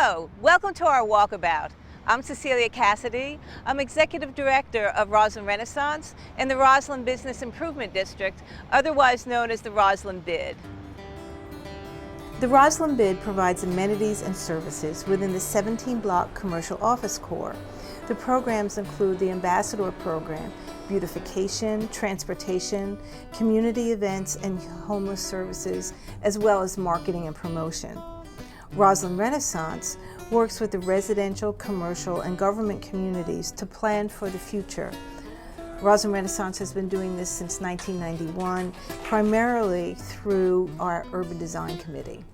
Hello, welcome to our walkabout. I'm Cecilia Cassidy. I'm Executive Director of Rosslyn Renaissance in the Rosslyn Business Improvement District, otherwise known as the Rosslyn BID. The Rosslyn BID provides amenities and services within the 17-block commercial office core. The programs include the Ambassador Program, beautification, transportation, community events, and homeless services, as well as marketing and promotion. Rosslyn Renaissance works with the residential, commercial, and government communities to plan for the future. Rosslyn Renaissance has been doing this since 1991, primarily through our Urban Design Committee.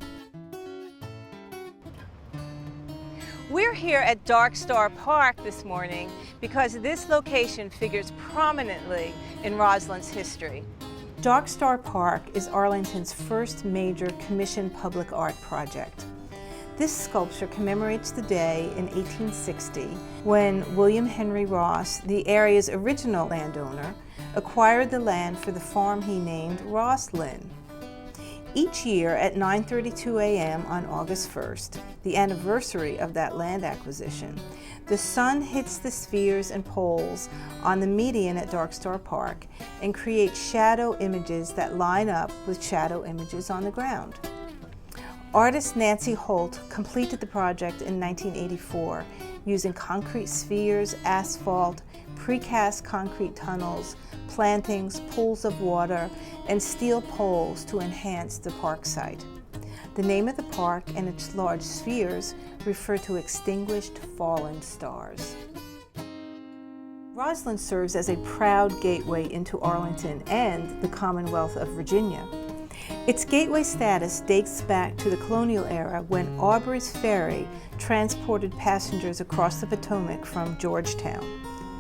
We're here at Dark Star Park this morning because this location figures prominently in Rosslyn's history. Dark Star Park is Arlington's first major commissioned public art project. This sculpture commemorates the day in 1860 when William Henry Ross, the area's original landowner, acquired the land for the farm he named Rosslyn. Each year at 9:32 a.m. on August 1st, the anniversary of that land acquisition, the sun hits the spheres and poles on the median at Dark Star Park and creates shadow images that line up with shadow images on the ground. Artist Nancy Holt completed the project in 1984 using concrete spheres, asphalt, precast concrete tunnels, plantings, pools of water, and steel poles to enhance the park site. The name of the park and its large spheres refer to extinguished fallen stars. Rosslyn serves as a proud gateway into Arlington and the Commonwealth of Virginia. Its gateway status dates back to the colonial era when Aubrey's Ferry transported passengers across the Potomac from Georgetown.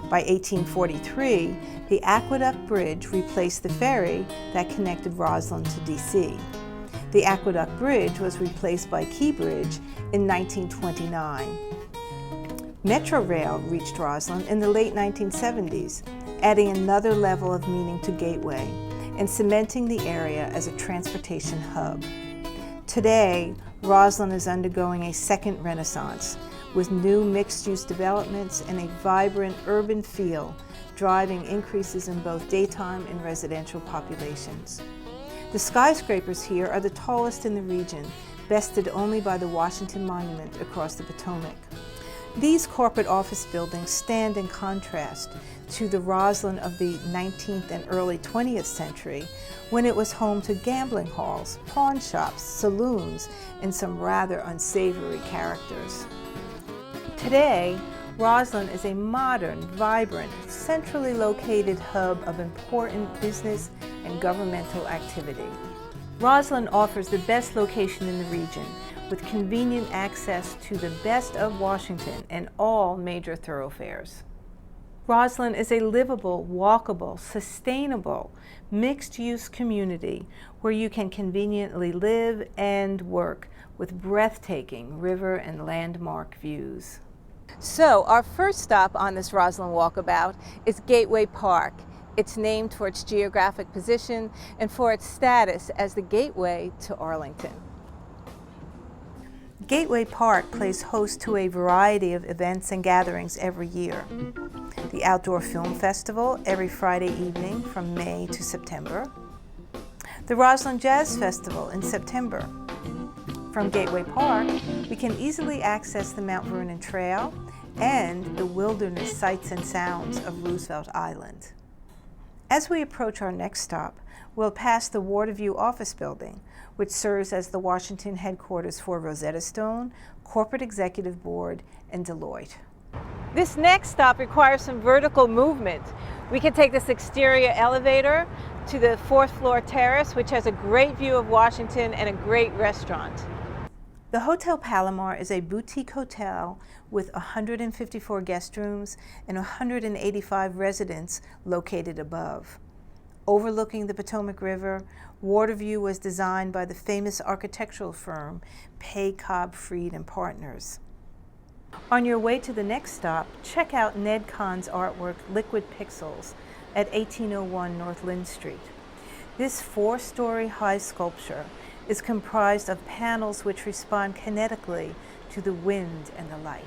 By 1843, the Aqueduct Bridge replaced the ferry that connected Rosslyn to D.C. The Aqueduct Bridge was replaced by Key Bridge in 1929. Metro Rail reached Rosslyn in the late 1970s, adding another level of meaning to Gateway and cementing the area as a transportation hub. Today, Rosslyn is undergoing a second renaissance with new mixed-use developments and a vibrant urban feel, driving increases in both daytime and residential populations. The skyscrapers here are the tallest in the region, bested only by the Washington Monument across the Potomac. These corporate office buildings stand in contrast to the Rosslyn of the 19th and early 20th century, when it was home to gambling halls, pawn shops, saloons, and some rather unsavory characters. Today, Rosslyn is a modern, vibrant, centrally located hub of important business and governmental activity. Rosslyn offers the best location in the region, with convenient access to the best of Washington and all major thoroughfares. Rosslyn is a livable, walkable, sustainable, mixed-use community where you can conveniently live and work with breathtaking river and landmark views. So, our first stop on this Rosslyn walkabout is Gateway Park. It's named for its geographic position and for its status as the gateway to Arlington. Gateway Park plays host to a variety of events and gatherings every year. The Outdoor Film Festival every Friday evening from May to September. The Rosslyn Jazz Festival in September. From Gateway Park, we can easily access the Mount Vernon Trail and the wilderness sights and sounds of Roosevelt Island. As we approach our next stop, we'll pass the Waterview Office Building, which serves as the Washington headquarters for Rosetta Stone, Corporate Executive Board, and Deloitte. This next stop requires some vertical movement. We can take this exterior elevator to the 4th floor terrace, which has a great view of Washington and a great restaurant. The Hotel Palomar is a boutique hotel with 154 guest rooms and 185 residents located above. Overlooking the Potomac River, Waterview was designed by the famous architectural firm Pay Cobb Freed and Partners. On your way to the next stop, check out Ned Kahn's artwork Liquid Pixels at 1801 North Lynn Street. This 4-story high sculpture is comprised of panels which respond kinetically to the wind and the light.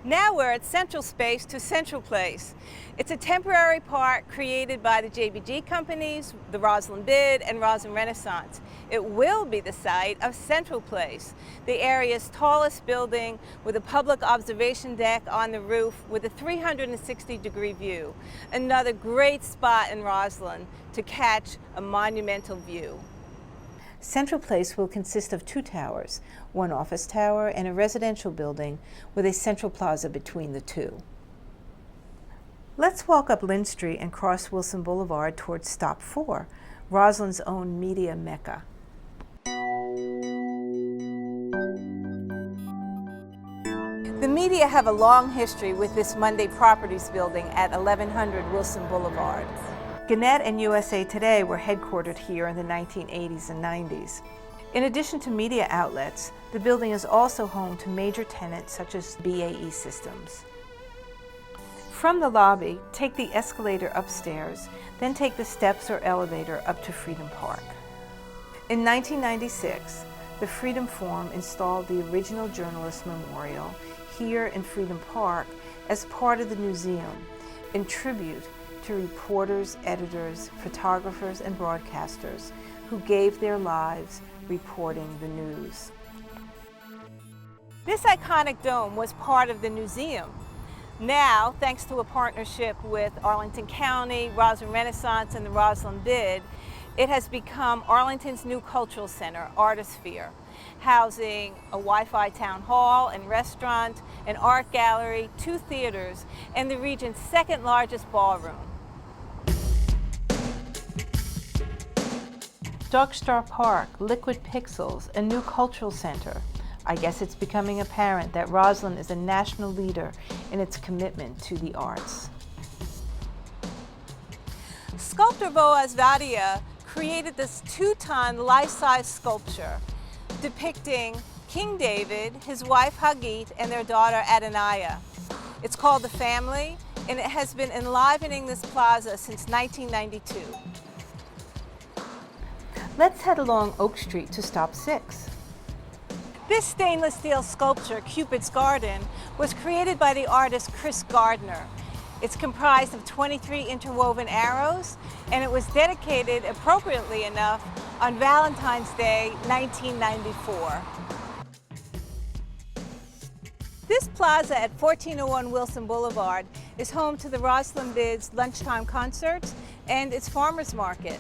Now we're at Central Space to Central Place. It's a temporary park created by the JBG companies, the Rosslyn Bid and Rosslyn Renaissance. It will be the site of Central Place, the area's tallest building with a public observation deck on the roof with a 360-degree view. Another great spot in Rosslyn to catch a monumental view. Central Place will consist of 2 towers, one office tower and a residential building with a central plaza between the two. Let's walk up Lynn Street and cross Wilson Boulevard towards Stop 4, Rosslyn's own media mecca. The media have a long history with this Monday Properties building at 1100 Wilson Boulevard. Gannett and USA Today were headquartered here in the 1980s and 90s. In addition to media outlets, the building is also home to major tenants such as BAE Systems. From the lobby, take the escalator upstairs, then take the steps or elevator up to Freedom Park. In 1996, the Freedom Forum installed the original Journalist Memorial here in Freedom Park as part of the museum in tribute to reporters, editors, photographers, and broadcasters who gave their lives reporting the news. This iconic dome was part of the museum. Now, thanks to a partnership with Arlington County, Rosslyn Renaissance, and the Rosslyn Bid, it has become Arlington's new cultural center, Artisphere, housing a Wi-Fi town hall and restaurant, an art gallery, 2 theaters, and the region's 2nd largest ballroom. Darkstar Park, Liquid Pixels, a new cultural center. I guess it's becoming apparent that Rosslyn is a national leader in its commitment to the arts. Sculptor Boaz Vadia created this 2-ton life-size sculpture depicting King David, his wife Hagit, and their daughter Adoniah. It's called The Family, and it has been enlivening this plaza since 1992. Let's head along Oak Street to Stop 6. This stainless steel sculpture, Cupid's Garden, was created by the artist Chris Gardner. It's comprised of 23 interwoven arrows, and it was dedicated, appropriately enough, on Valentine's Day, 1994. This plaza at 1401 Wilson Boulevard is home to the Rosslyn Bid's lunchtime concerts and its farmers market.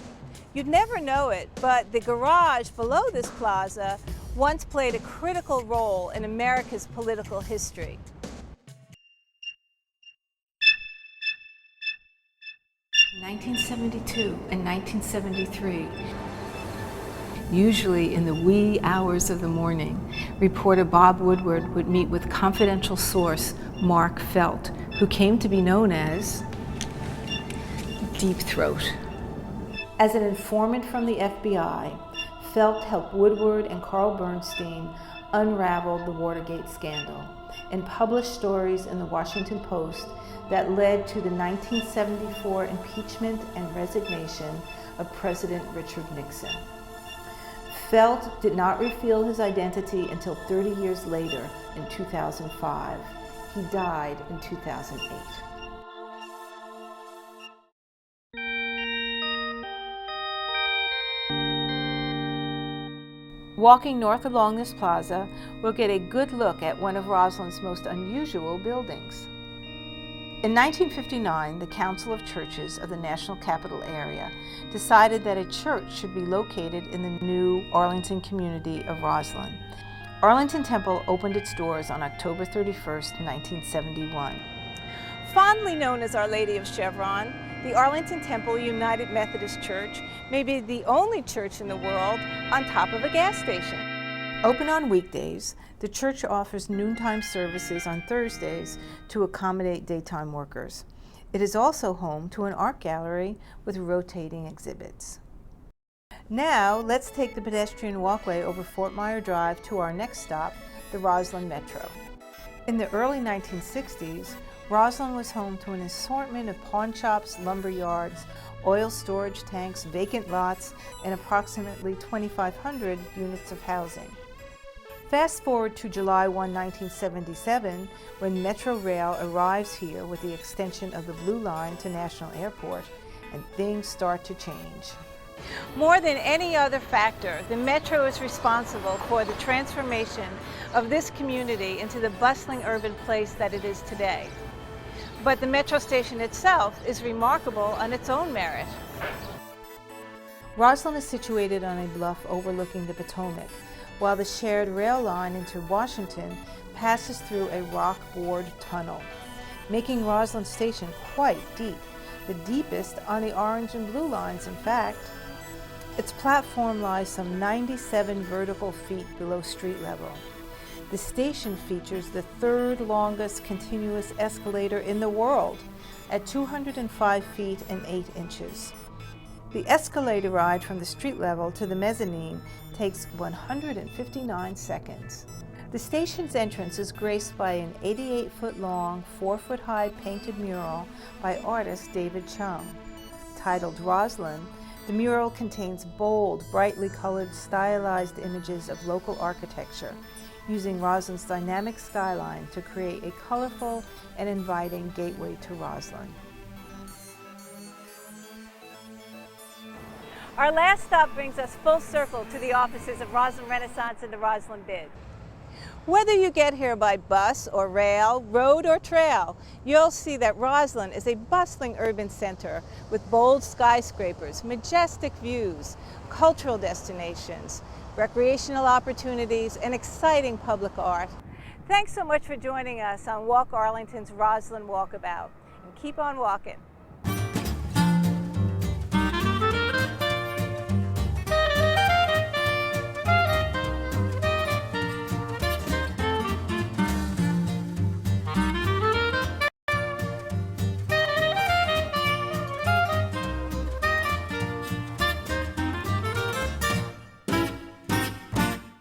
You'd never know it, but the garage below this plaza once played a critical role in America's political history. In 1972 and 1973, usually in the wee hours of the morning, reporter Bob Woodward would meet with confidential source Mark Felt, who came to be known as Deep Throat. As an informant from the FBI, Felt helped Woodward and Carl Bernstein unravel the Watergate scandal and publish stories in the Washington Post that led to the 1974 impeachment and resignation of President Richard Nixon. Felt did not reveal his identity until 30 years later in 2005. He died in 2008. Walking north along this plaza, we'll get a good look at one of Roslyn's most unusual buildings. In 1959, the Council of Churches of the National Capital Area decided that a church should be located in the new Arlington community of Rosslyn. Arlington Temple opened its doors on October 31st, 1971. Fondly known as Our Lady of Chevron, the Arlington Temple United Methodist Church may be the only church in the world on top of a gas station. Open on weekdays, the church offers noontime services on Thursdays to accommodate daytime workers. It is also home to an art gallery with rotating exhibits. Now, let's take the pedestrian walkway over Fort Myer Drive to our next stop, the Rosslyn Metro. In the early 1960s, Rosslyn was home to an assortment of pawn shops, lumber yards, oil storage tanks, vacant lots, and approximately 2,500 units of housing. Fast forward to July 1, 1977, when Metro Rail arrives here with the extension of the Blue Line to National Airport, and things start to change. More than any other factor, the Metro is responsible for the transformation of this community into the bustling urban place that it is today. But the Metro station itself is remarkable on its own merit. Rosslyn is situated on a bluff overlooking the Potomac, while the shared rail line into Washington passes through a rock-bored tunnel, making Rosslyn Station quite deep, the deepest on the orange and blue lines, in fact. Its platform lies some 97 vertical feet below street level. The station features the third longest continuous escalator in the world at 205 feet and 8 inches. The escalator ride from the street level to the mezzanine takes 159 seconds. The station's entrance is graced by an 88-foot-long, 4-foot-high painted mural by artist David Chung. Titled Rosslyn, the mural contains bold, brightly colored, stylized images of local architecture, using Rosslyn's dynamic skyline to create a colorful and inviting gateway to Rosslyn. Our last stop brings us full circle to the offices of Rosslyn Renaissance and the Rosslyn Bid. Whether you get here by bus or rail, road or trail, you'll see that Rosslyn is a bustling urban center with bold skyscrapers, majestic views, cultural destinations, recreational opportunities, and exciting public art. Thanks so much for joining us on WalkArlington's Rosslyn Walkabout, and keep on walking.